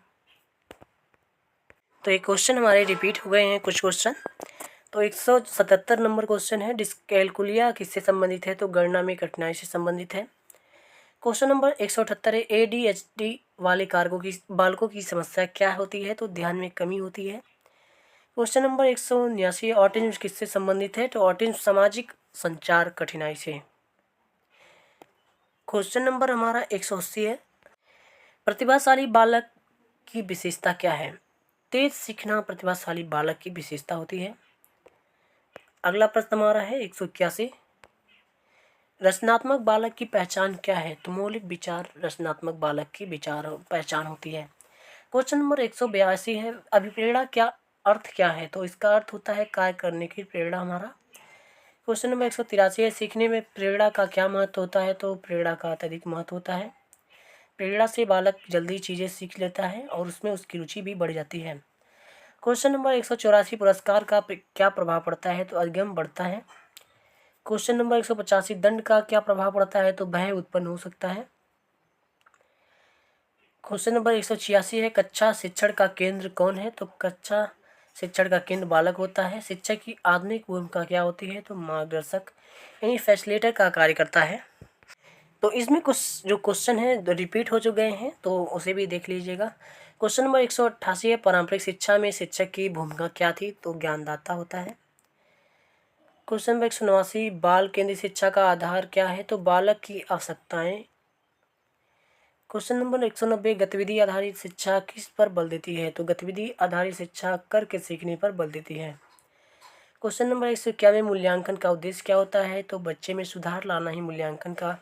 तो ये क्वेश्चन हमारे रिपीट हो गए हैं कुछ क्वेश्चन। तो 177 नंबर क्वेश्चन है, डिस्कैलकुलिया किससे संबंधित है? तो गणना में कठिनाई से संबंधित है। क्वेश्चन नंबर 178 है, ADHD वाले बालकों की समस्या क्या होती है? तो ध्यान में कमी होती है। क्वेश्चन नंबर 179, ऑटिज्म किससे संबंधित है? तो ऑटिज्म सामाजिक संचार कठिनाई से। क्वेश्चन नंबर हमारा 180 है, प्रतिभाशाली बालक की विशेषता क्या है? तेज सीखना प्रतिभाशाली बालक की विशेषता होती है। अगला प्रश्न हमारा है 181, रचनात्मक बालक की पहचान क्या है? तो मौलिक विचार रचनात्मक बालक की विचार पहचान होती है। क्वेश्चन नंबर 182 है, अभिप्रेरणा क्या अर्थ क्या है? तो इसका अर्थ होता है कार्य करने की प्रेरणा हमारा। क्वेश्चन नंबर 183 है, सीखने में प्रेरणा का क्या महत्व होता है? तो प्रेरणा का अत्यधिक महत्व होता है। प्रेरणा से बालक जल्दी चीज़ें सीख लेता है और उसमें उसकी रुचि भी बढ़ जाती है। क्वेश्चन नंबर 184, पुरस्कार का क्या प्रभाव पड़ता है? तो अधिगम बढ़ता है। क्वेश्चन नंबर 185, दंड का क्या प्रभाव पड़ता है? तो भय उत्पन्न हो सकता है। क्वेश्चन नंबर 186 है, कक्षा शिक्षण का केंद्र कौन है? तो कक्षा शिक्षण का केंद्र बालक होता है। शिक्षक की आधुनिक भूमिका क्या होती है? तो मार्गदर्शक यानी फैसिलिटेटर का कार्य करता है। तो इसमें कुछ जो क्वेश्चन है रिपीट हो चुके हैं, तो उसे भी देख लीजिएगा। क्वेश्चन नंबर 188 है, पारंपरिक शिक्षा में शिक्षक की भूमिका क्या थी? तो ज्ञानदाता होता है। क्वेश्चन नंबर 189, बाल केंद्रित शिक्षा का आधार क्या है? तो बालक की आवश्यकताएं। क्वेश्चन नंबर 190, गतिविधि आधारित शिक्षा किस पर बल देती है? तो गतिविधि आधारित शिक्षा करके सीखने पर बल देती है। क्वेश्चन नंबर 191, मूल्यांकन का उद्देश्य क्या होता है? तो बच्चे में सुधार लाना ही मूल्यांकन का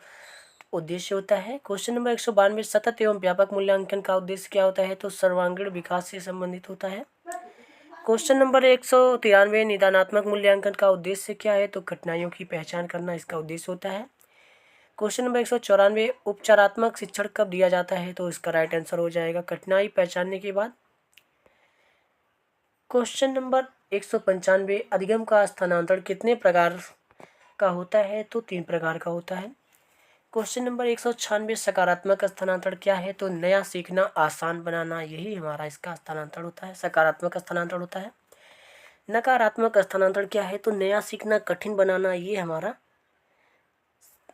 उद्देश्य होता है। क्वेश्चन नंबर 192, सतत एवं व्यापक मूल्यांकन का उद्देश्य क्या होता है? तो सर्वांगीण विकास से संबंधित होता है। क्वेश्चन नंबर 193, निदानात्मक मूल्यांकन का उद्देश्य क्या है? तो कठिनाइयों की पहचान करना इसका उद्देश्य होता है। क्वेश्चन नंबर 194, उपचारात्मक शिक्षण कब दिया जाता है? तो इसका राइट आंसर हो जाएगा कठिनाई पहचानने के बाद। क्वेश्चन नंबर 195, अधिगम का स्थानांतरण कितने प्रकार का होता है? तो 3 प्रकार का होता है। क्वेश्चन नंबर 196, सकारात्मक स्थानांतरण क्या है? तो नया सीखना आसान बनाना, यही हमारा इसका स्थानांतरण होता है, सकारात्मक स्थानांतरण होता है। नकारात्मक स्थानांतरण क्या है? तो नया सीखना कठिन बनाना, ये हमारा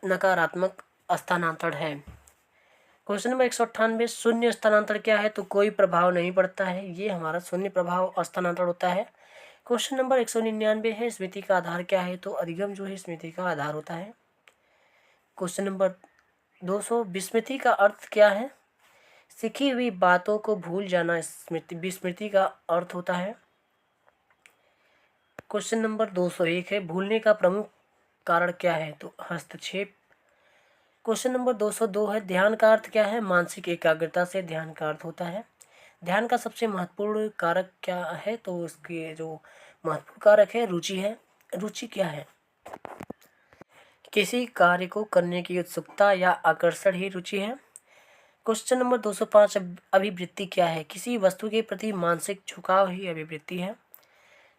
नकारात्मक स्थानांतरण है। क्वेश्चन नंबर 198, शून्य स्थानांतरण क्या है? तो कोई प्रभाव नहीं पड़ता है, ये हमारा शून्य प्रभाव स्थानांतरण होता है। क्वेश्चन नंबर 199 है, स्मृति का आधार क्या है? तो अधिगम जो है स्मृति का आधार होता है। क्वेश्चन नंबर 200, विस्मृति का अर्थ क्या है? सीखी हुई बातों को भूल जाना विस्मृति का अर्थ होता है। क्वेश्चन नंबर 201 है, भूलने का प्रमुख कारण क्या है? तो हस्तक्षेप। क्वेश्चन नंबर 202 है, ध्यान का अर्थ क्या है? मानसिक एकाग्रता से ध्यान का अर्थ होता है। ध्यान का सबसे महत्वपूर्ण कारक क्या है? तो उसके जो महत्वपूर्ण कारक है रुचि है। रुचि क्या है? किसी कार्य को करने की उत्सुकता या आकर्षण ही रुचि है। क्वेश्चन नंबर 205, अभिवृत्ति क्या है? किसी वस्तु के प्रति मानसिक झुकाव ही अभिवृत्ति है।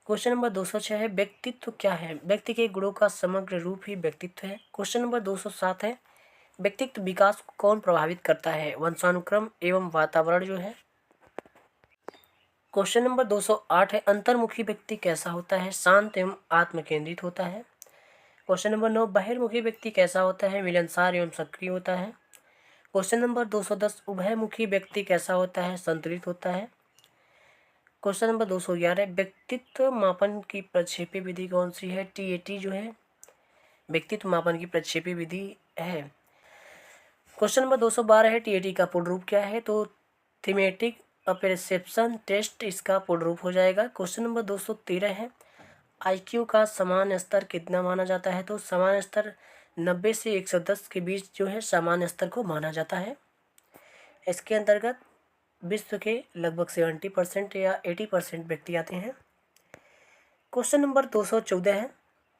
क्वेश्चन नंबर 206 है, व्यक्तित्व क्या है? व्यक्ति के गुणों का समग्र रूप ही व्यक्तित्व है। क्वेश्चन नंबर 207 है, व्यक्तित्व विकास को कौन प्रभावित करता है? वंशानुक्रम एवं वातावरण जो है। क्वेश्चन नंबर 208 है, अंतर्मुखी व्यक्ति कैसा होता है? शांत एवं आत्मकेंद्रित होता है। क्वेश्चन नंबर 9, बहिर्मुखी व्यक्ति कैसा होता है? मिलनसार एवं सक्रिय होता है। क्वेश्चन नंबर 210, उभयमुखी व्यक्ति कैसा होता है? संतुलित होता है। क्वेश्चन नंबर 211, व्यक्तित्व मापन की प्रक्षेपी विधि कौन सी है? TAT जो है व्यक्तित्व मापन की प्रक्षेपी विधि है। क्वेश्चन नंबर 212 है, TAT का पूर्ण रूप क्या है? तो थीमेटिक अपरसेप्शन टेस्ट इसका पूर्ण रूप हो जाएगा। क्वेश्चन नंबर 213 है, IQ का सामान्य स्तर कितना माना जाता है? तो सामान्य स्तर 90 से 110 के बीच जो है सामान्य स्तर को माना जाता है। इसके अंतर्गत विश्व के लगभग 70% या 80% व्यक्ति आते हैं। क्वेश्चन नंबर 214 है,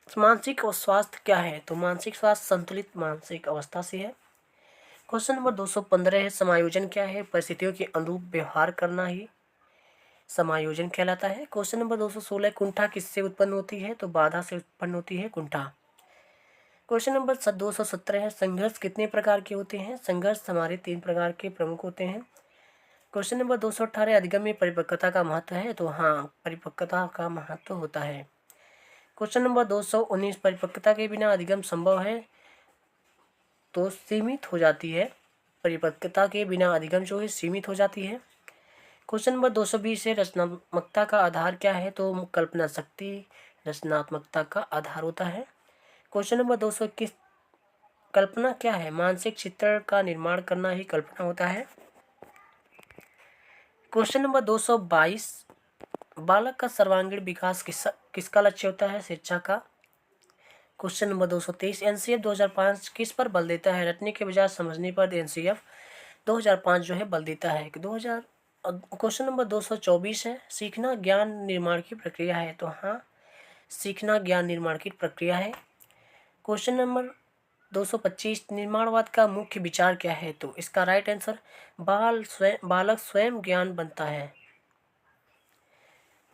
मानसिक स्वास्थ्य क्या है? तो मानसिक स्वास्थ्य संतुलित मानसिक अवस्था से है। क्वेश्चन नंबर 215 है, समायोजन क्या है? परिस्थितियों के अनुरूप व्यवहार करना ही समायोजन कहलाता है। क्वेश्चन नंबर 216, कुंठा किससे उत्पन्न होती है? तो बाधा से उत्पन्न होती है कुंठा। क्वेश्चन नंबर 217 है, संघर्ष कितने प्रकार के होते हैं? संघर्ष हमारे 3 प्रकार के प्रमुख होते हैं। क्वेश्चन नंबर 218, अधिगम में परिपक्वता का महत्व है? तो हाँ, परिपक्वता का महत्व होता है। क्वेश्चन नंबर 219, परिपक्वता के बिना अधिगम संभव है? तो सीमित हो जाती है। परिपक्वता के बिना अधिगम जो है सीमित हो जाती है। क्वेश्चन नंबर 220 है, रचनात्मकता का आधार क्या है? तो कल्पना शक्ति रचनात्मकता का आधार होता है। क्वेश्चन नंबर 221, कल्पना क्या है? मानसिक चित्रण का निर्माण करना ही कल्पना होता है। क्वेश्चन नंबर 222, बालक का सर्वांगीण विकास किसका लक्ष्य होता है? शिक्षा का। क्वेश्चन नंबर 223, NCF 2005 किस पर बल देता है? रटने के बजाय समझने पर NCF 2005 जो है बल देता है। क्वेश्चन नंबर 224 है, सीखना ज्ञान निर्माण की प्रक्रिया है? तो हाँ, सीखना ज्ञान निर्माण की प्रक्रिया है। क्वेश्चन नंबर 225, निर्माणवाद का मुख्य विचार क्या है? तो इसका राइट आंसर बालक स्वयं ज्ञान बनता है।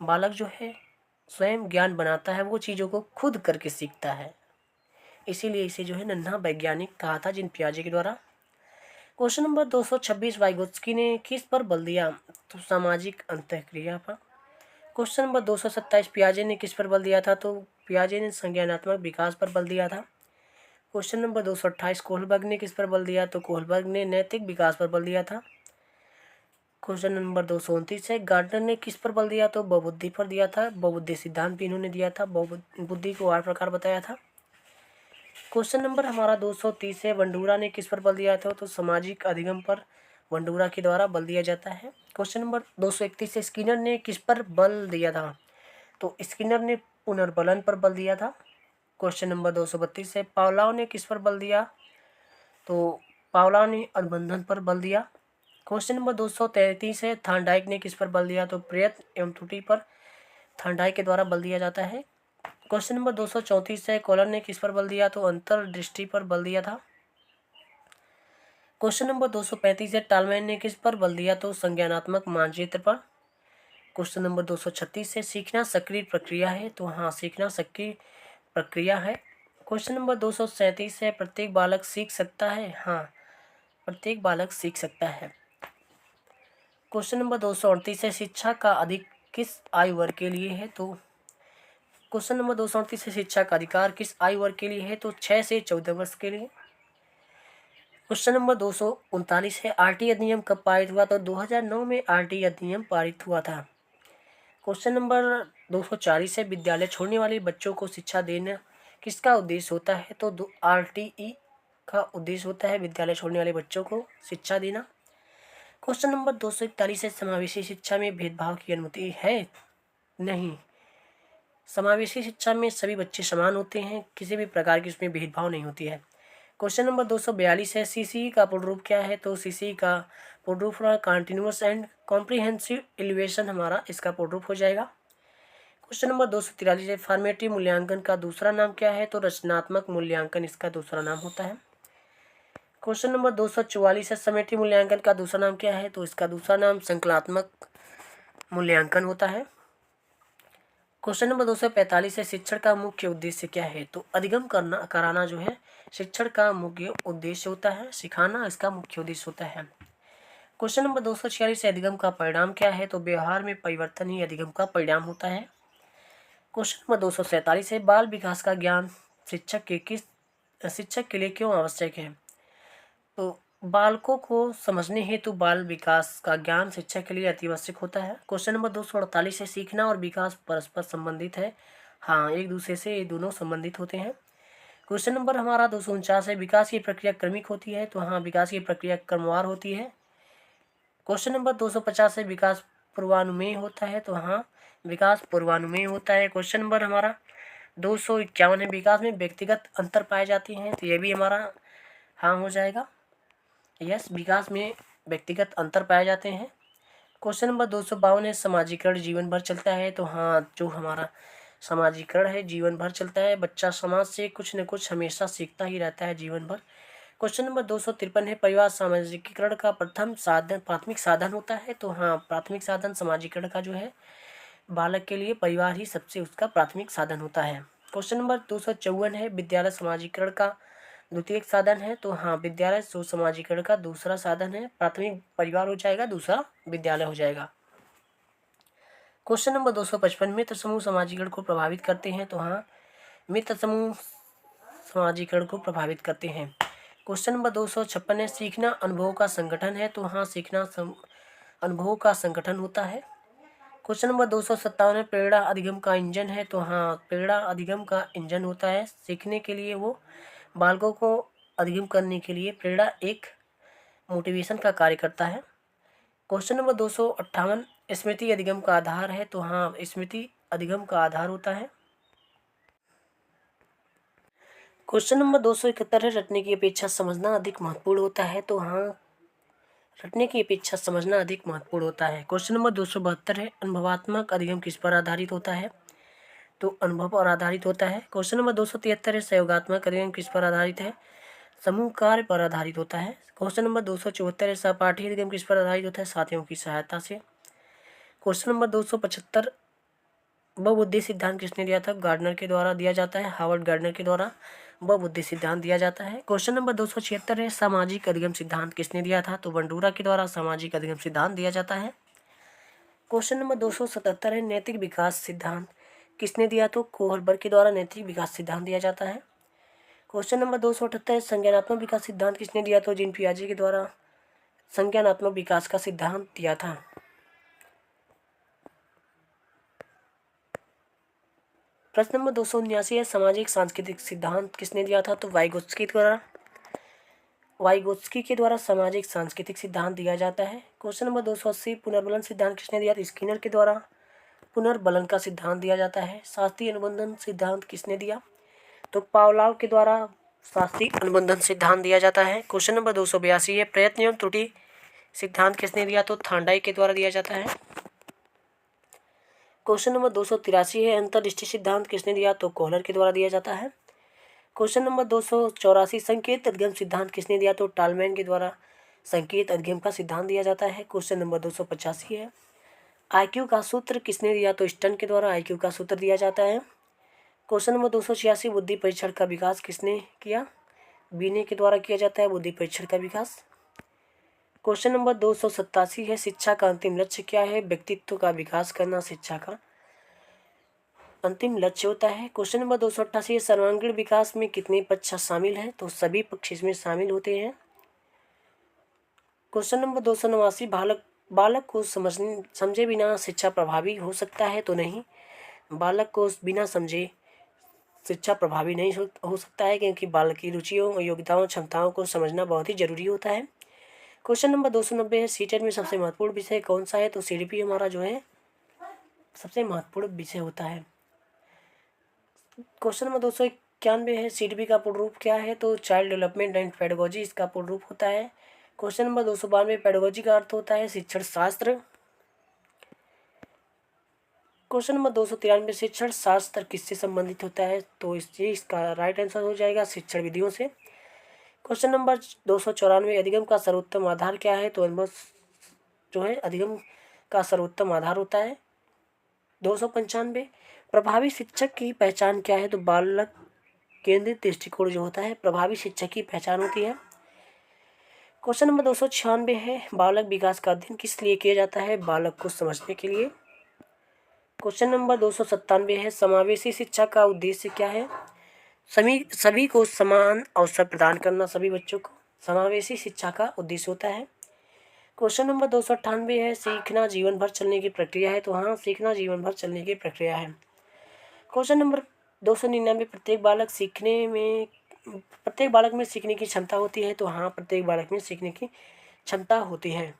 बालक जो है स्वयं ज्ञान बनाता है, वो चीज़ों को खुद करके सीखता है, इसीलिए इसे जो है नन्हा वैज्ञानिक कहा था जीन पियाजे के द्वारा। क्वेश्चन नंबर 226, वाइगोत्स्की ने किस पर बल दिया? तो सामाजिक अंतःक्रिया पर। क्वेश्चन नंबर 227, पियाजे ने किस पर बल दिया था? तो पियाजे ने संज्ञानात्मक विकास पर बल दिया था। क्वेश्चन नंबर 228, कोहलबर्ग ने किस पर बल दिया? तो कोहलबर्ग ने नैतिक विकास पर बल दिया था। क्वेश्चन नंबर 229 है, गार्डनर ने किस पर बल दिया? तो बहुबुद्धि पर दिया था। बहुबुद्धि सिद्धांत भी इन्होंने दिया था, बहुबुद्धि को 8 प्रकार बताया था। क्वेश्चन नंबर हमारा 230 है, वंडूरा ने किस पर बल दिया था? तो सामाजिक अधिगम पर वंडूरा के द्वारा बल दिया जाता है। क्वेश्चन नंबर 231 है, स्किनर ने किस पर बल दिया था? तो स्किनर ने पुनर्बलन पर बल दिया था। क्वेश्चन नंबर 232 है, पावलोव ने किस पर बल दिया? तो पावलोव ने अनुबंधन पर बल दिया। क्वेश्चन नंबर 233 है, थॉर्नडाइक ने किस पर बल दिया? तो प्रयत्न एवं त्रुटि पर थॉर्नडाइक के द्वारा बल दिया जाता है। क्वेश्चन नंबर 234 है, कॉलर ने किस पर बल दिया? तो अंतर्दृष्टि पर बल दिया था। क्वेश्चन नंबर 235 है, टालमैन ने किस पर बल दिया? तो संज्ञानात्मक मानचित्र पर। क्वेश्चन नंबर 236 है, सीखना सक्रिय प्रक्रिया है? तो हाँ, सीखना सक्रिय प्रक्रिया है। क्वेश्चन नंबर 237 है, प्रत्येक बालक सीख सकता है? हाँ, प्रत्येक बालक सीख सकता है। क्वेश्चन नंबर 238 है, शिक्षा का अधिक किस आयु वर्ग के लिए है? तो क्वेश्चन नंबर 238 है, शिक्षा का अधिकार किस आयु वर्ग के लिए है? तो 6 से 14 वर्ष के लिए। क्वेश्चन नंबर 239 है, RT अधिनियम कब पारित हुआ? तो 2009 में RT अधिनियम पारित हुआ था। क्वेश्चन नंबर 240 है, विद्यालय छोड़ने वाले बच्चों को शिक्षा देना किसका उद्देश्य होता है? तो RTE का उद्देश्य होता है विद्यालय छोड़ने वाले बच्चों को शिक्षा देना। क्वेश्चन नंबर 241 है, समावेशी शिक्षा में भेदभाव की अनुमति है? नहीं, समावेशी शिक्षा में सभी बच्चे समान होते हैं, किसी भी प्रकार की उसमें भेदभाव नहीं होती है। क्वेश्चन नंबर 242 है, CCE का पूर्ण रूप क्या है? तो CCE का पूर्ण रूप कंटिन्यूअस एंड कॉम्प्रिहेंसिव इवैल्यूएशन हमारा इसका पूर्ण रूप हो जाएगा। क्वेश्चन नंबर 243 है, फॉर्मेटिव मूल्यांकन का दूसरा नाम क्या है? तो रचनात्मक मूल्यांकन इसका दूसरा नाम होता है। क्वेश्चन नंबर 244 है, समेटिव मूल्यांकन का दूसरा नाम क्या है? तो इसका दूसरा नाम संकलात्मक मूल्यांकन होता है। क्वेश्चन नंबर 245 है, शिक्षण का मुख्य उद्देश्य क्या है? तो अधिगम कराना जो है शिक्षण का मुख्य उद्देश्य होता है, सिखाना इसका मुख्य उद्देश्य होता है। क्वेश्चन नंबर 246 है, अधिगम का परिणाम क्या है? तो व्यवहार में परिवर्तन ही अधिगम का परिणाम होता है। क्वेश्चन नंबर 247 है, बाल विकास का ज्ञान शिक्षक के लिए क्यों आवश्यक है? तो बालकों को समझने हेतु बाल विकास का ज्ञान शिक्षा के लिए अति आवश्यक होता है। क्वेश्चन नंबर 248 है, सीखना और विकास परस्पर संबंधित है। हाँ, एक दूसरे से ये दोनों संबंधित होते हैं। क्वेश्चन नंबर हमारा 249 है, विकास की प्रक्रिया क्रमिक होती है। तो हाँ, विकास की प्रक्रिया क्रमवार होती है। क्वेश्चन नंबर 250 है, विकास पूर्वानुमेय होता है। तो हाँ, विकास पूर्वानुमेय होता है। क्वेश्चन नंबर हमारा 251 है, विकास में व्यक्तिगत अंतर पाए जाते हैं। तो ये भी हमारा हाँ हो जाएगा। यस, विकास में व्यक्तिगत अंतर पाए जाते हैं। क्वेश्चन नंबर 252 है, समाजीकरण जीवन भर चलता है। तो हाँ, जो हमारा समाजीकरण है जीवन भर चलता है। बच्चा समाज से कुछ न कुछ हमेशा सीखता ही रहता है जीवन भर। क्वेश्चन नंबर 253 है, परिवार सामाजिकीकरण का प्रथम साधन प्राथमिक साधन होता है। तो हाँ, प्राथमिक साधन समाजीकरण का जो है बालक के लिए परिवार ही सबसे उसका प्राथमिक साधन होता है। क्वेश्चन नंबर 254 है, विद्यालय समाजीकरण का द्वितीयक साधन है। तो हाँ, विद्यालय समाजीकरण का दूसरा साधन है। प्राथमिक परिवार हो जाएगा, दूसरा विद्यालय हो जाएगा। क्वेश्चन नंबर 255, मित्र समूह समाजीकरण को प्रभावित करते हैं। तो हाँ, मित्र समूह समाजीकरण को प्रभावित करते हैं। क्वेश्चन नंबर 256 है, सीखना अनुभवों का संगठन है। तो हाँ, सीखना अनुभवों का संगठन होता है। क्वेश्चन नंबर 257 है, प्रेरणा अधिगम का इंजन है। तो हाँ, प्रेरणा अधिगम का इंजन होता है। सीखने के लिए वो बालकों को अधिगम करने के लिए प्रेरणा एक मोटिवेशन का कार्य करता है। क्वेश्चन नंबर 258, स्मृति अधिगम का आधार है। तो हाँ, स्मृति अधिगम का आधार होता है। क्वेश्चन नंबर 271 है, रटने की अपेक्षा समझना अधिक महत्वपूर्ण होता है। तो हाँ, रटने की अपेक्षा समझना अधिक महत्वपूर्ण होता है। क्वेश्चन नंबर 272 है, अनुभवात्मक अधिगम किस पर आधारित होता है। तो अनुभव पर आधारित होता है। क्वेश्चन नंबर 273 है, सहयोगात्मक अधिगम किस पर आधारित है। समूह कार्य पर आधारित होता है। क्वेश्चन नंबर 274 है, सहपाठी अधिगम किस पर आधारित होता है। साथियों की सहायता से। क्वेश्चन नंबर 275, बहुबुद्धि सिद्धांत किसने दिया था। गार्डनर के द्वारा दिया जाता है, हार्वर्ड गार्डनर के द्वारा बहुबुद्धि सिद्धांत दिया जाता है। क्वेश्चन नंबर 276 है, सामाजिक अधिगम सिद्धांत किसने दिया था। तो बंडूरा के द्वारा सामाजिक अधिगम सिद्धांत दिया जाता है। क्वेश्चन नंबर 277 है, नैतिक विकास सिद्धांत किसने दिया। तो कोहलबर्ग के द्वारा नैतिक विकास सिद्धांत दिया जाता है। क्वेश्चन नंबर 278, संज्ञानात्मक विकास सिद्धांत किसने दिया। तो जीन पियाजे के द्वारा संज्ञानात्मक विकास का सिद्धांत दिया था। प्रश्न नंबर 279 है, सामाजिक सांस्कृतिक सिद्धांत किसने दिया था। तो वाइगोत्स्की के द्वारा सामाजिक सांस्कृतिक सिद्धांत दिया जाता है। क्वेश्चन नंबर 280, पुनर्बलन सिद्धांत किसने दिया। तो स्किनर के द्वारा पुनर्बलन का सिद्धांत दिया जाता है। शास्त्रीय अनुबंधन सिद्धांत किसने दिया। तो पावलाव के द्वारा शास्त्रीय अनुबंधन सिद्धांत दिया जाता है। क्वेश्चन नंबर 282 है, प्रयत्न एवं त्रुटि सिद्धांत किसने दिया। तो थांडाई के द्वारा दिया जाता है। क्वेश्चन नंबर 283 है, अंतर्दृष्टि सिद्धांत किसने दिया। तो कोहलर के द्वारा दिया जाता है। क्वेश्चन नंबर 284, संकेत अधिगम सिद्धांत किसने दिया। तो टालमैन के द्वारा संकेत अधिगम का सिद्धांत दिया जाता है। क्वेश्चन नंबर 285 है, आईक्यू का सूत्र किसने दिया। तो स्टर्न के द्वारा आईक्यू का सूत्र दिया जाता है। क्वेश्चन नंबर 286, बुद्धि परीक्षण का विकास किसने किया। बीने के द्वारा किया जाता है बुद्धि परीक्षण का विकास। क्वेश्चन नंबर 287 है, शिक्षा का अंतिम लक्ष्य क्या है। व्यक्तित्व का विकास करना शिक्षा का अंतिम लक्ष्य होता है। क्वेश्चन नंबर 288 है, सर्वांगीण विकास में कितने पक्ष शामिल हैं। तो सभी पक्ष इसमें शामिल होते हैं। क्वेश्चन नंबर 289, बालक को समझे बिना शिक्षा प्रभावी हो सकता है। तो नहीं, बालक को बिना समझे शिक्षा प्रभावी नहीं हो सकता है, क्योंकि बालक की रुचियों योग्यताओं क्षमताओं को समझना बहुत ही जरूरी होता है। क्वेश्चन नंबर 290 है, सीटेट में सबसे महत्वपूर्ण विषय कौन सा है। तो सीडीपी हमारा जो है सबसे महत्वपूर्ण विषय होता है। क्वेश्चन नंबर 291 है, सीडीपी का पूर्ण रूप क्या है। तो चाइल्ड डेवलपमेंट एंड पेडागोजी इसका पूर्ण रूप होता है। क्वेश्चन नंबर 292, पेडागोजी का अर्थ होता है शिक्षण शास्त्र। क्वेश्चन नंबर 293, शिक्षण शास्त्र किससे संबंधित होता है। तो इसका राइट आंसर हो जाएगा शिक्षण विधियों से। क्वेश्चन नंबर 294, अधिगम का सर्वोत्तम आधार क्या है। तो अनुभव जो है अधिगम का सर्वोत्तम आधार होता है। 295, प्रभावी शिक्षक की पहचान क्या है। तो बालक केंद्रित दृष्टिकोण जो होता है प्रभावी शिक्षक की पहचान होती है। क्वेश्चन नंबर 296 है, बालक विकास का अध्ययन किस लिए किया जाता है। बालक को समझने के लिए। क्वेश्चन नंबर 297 है, समावेशी शिक्षा का उद्देश्य क्या है। सभी को समान अवसर प्रदान करना, सभी बच्चों को। समावेशी शिक्षा का उद्देश्य होता है। क्वेश्चन नंबर 298 है, सीखना जीवन भर चलने की प्रक्रिया है। तो हाँ, सीखना जीवन भर चलने की प्रक्रिया है। क्वेश्चन नंबर 299, प्रत्येक बालक में सीखने की क्षमता होती है। तो हाँ, प्रत्येक बालक में सीखने की क्षमता होती है।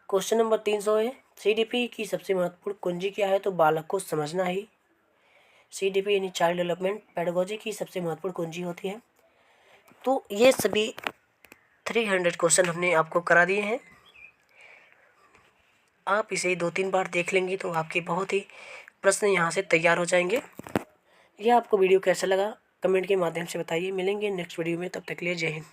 क्वेश्चन नंबर 300 है, CDP की सबसे महत्वपूर्ण कुंजी क्या है। तो बालक को समझना ही CDP यानी चाइल्ड डेवलपमेंट पेडागोजी की सबसे महत्वपूर्ण कुंजी होती है। तो ये सभी 300 क्वेश्चन हमने आपको करा दिए हैं। आप इसे 2-3 बार देख लेंगे तो आपके बहुत ही प्रश्न यहाँ से तैयार हो जाएंगे। यह आपको वीडियो कैसा लगा कमेंट के माध्यम से बताइए। मिलेंगे नेक्स्ट वीडियो में, तब तक के लिए जय हिंद।